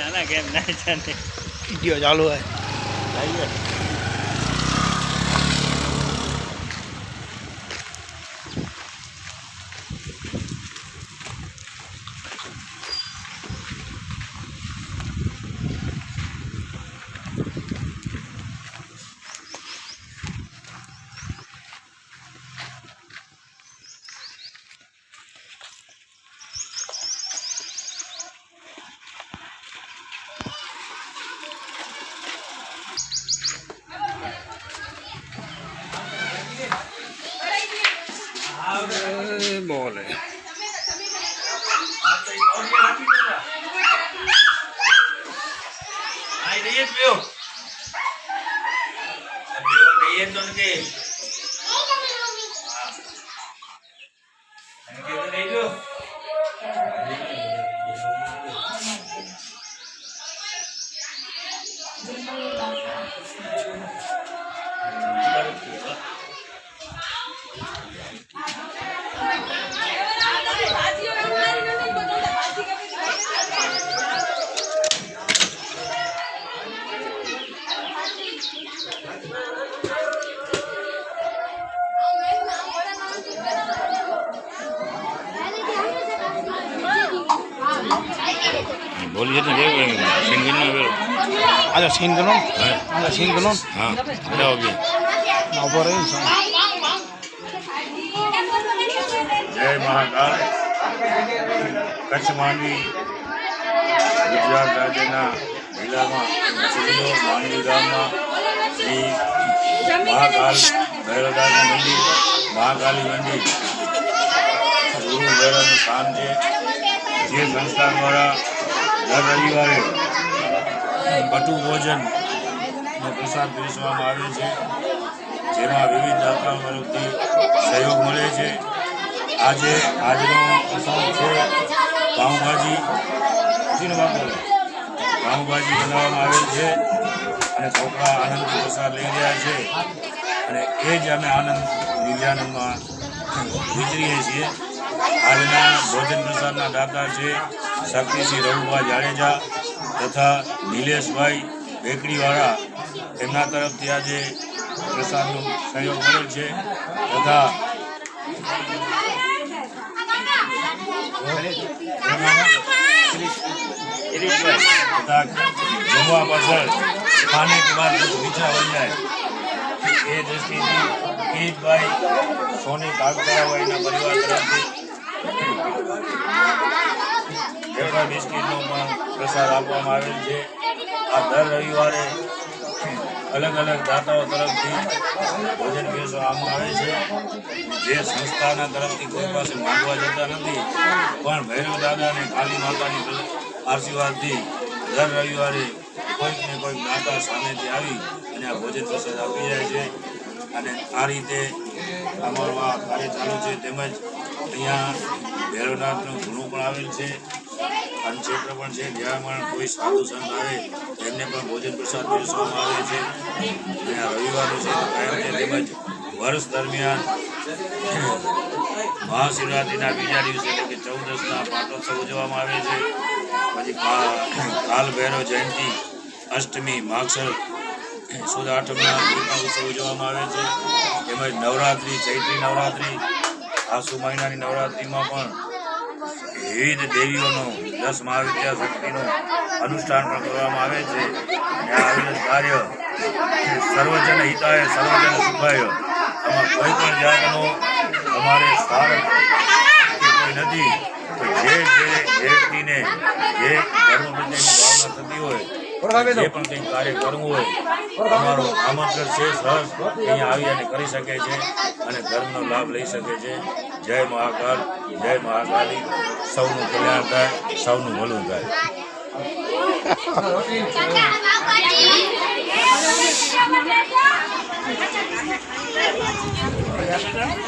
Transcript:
आना गेम नहीं जाने वीडियो चालू है बॉल है बोलिए तो सिंगिंग में बेरो अच्छा सीन करो अच्छा सीन करो हाँ बेटा हो गया ऊपर है जय महाकाल कच्छ मांडवी गुजरात राज्यના જિલ્લામાં માંડવી ગામમાં શ્રી મહાકાલ ભૈરવદાસનું મંદિર મહાકાલી મંદિર ગુરુ ભૈરવનું સ્થાન છે જે સંસ્થા દ્વારા દર રવિવારે કટુ ભોજનનો પ્રસાદ પીરસવામાં આવે છે જેમાં વિવિધ દાતાઓ તરફથી સહયોગ મળે છે આજે આજનો પ્રસાદ છે પાઉંભાજી બનાવવામાં આવેલ છે અને છોકરા આનંદથી પ્રસાદ લઈ રહ્યા છે અને એ જ અમે આનંદ દિવ્યાનંદમાં વિચરીએ છીએ આજના ભોજન પ્રસાદના દાતા છે શક્તિસિંહ રઘુભાઈ જાડેજા તથા નિલેશભાઈ બેકરીવાળા એમના તરફથી આજે પ્રસાદનો સહયોગ મળેલ છે તથા જમવા પાછળ ખાને કે બાદ મીઠા બન જાય એ દ્રષ્ટિથી કિરીટભાઈ સોની કાગતરાભાઈના પરિવાર તરફથી પેપર બિસ્કીટનો પણ પ્રસાદ આપવામાં આવેલ છે આ દર રવિવારે અલગ અલગ દાતાઓ તરફથી ભોજન પીરસવામાં આવે છે જે સંસ્થાના તરફથી કોઈ પાસે માંગવા જતા નથી પણ ભૈરવ દાદા અને કાલી માતાની આશીર્વાદથી દર રવિવારે કોઈક ને કોઈક દાતા સામેથી આવી અને આ ભોજન પ્રસાદ આપી જાય છે અને આ રીતે અમારું આ કાર્ય ચાલુ છે તેમજ અહીંયા ભૈરવનાથનું ઘૂણું પણ આવેલ છે અન્નક્ષેત્ર પણ છે જ્યાં કોઈ સાધુ સંત આવે એમને પણ ભોજન પ્રસાદ પીરસવામાં આવે છે અને આ રવિવારનું છે કાયમ છે તેમજ વર્ષ દરમિયાન મહાશિવરાત્રિના બીજા દિવસે એટલે કે 14ના પાટોત્સવ ઉજવવામાં આવે છે પછી કાલ ભૈરવ જયંતિ અષ્ટમી માગસર સુદ આઠમના ઉત્સવ ઉજવવામાં આવે છે તેમજ નવરાત્રિ ચૈત્રી નવરાત્રિ આસુ મહિનાની નવરાત્રિમાં પણ વિવિધ દેવીઓનો 10 મહાવિદ્યા શક્તિનું અનુષ્ઠાન પણ કરવામાં આવે છે અને આ આવેલું કાર્ય સર્વજન હિતાય સર્વજન સુખાય આમાં કોઈ પણ જાતનો અમારે સ્વાર્થ કોઈ નથી તો જે વ્યક્તિને જે ધર્મ પ્રત્યેની ભાવના થતી હોય જે પણ કંઈ કાર્ય કરવું હોય અમારો આમંત્રણ છે સહજ અહીંયા આવી અને કરી શકે છે અને ધર્મનો લાભ લઈ શકે છે જય મહાકાલ જય મહાકાલી સૌનું કલ્યાણ થાય સૌનું ભલું થાય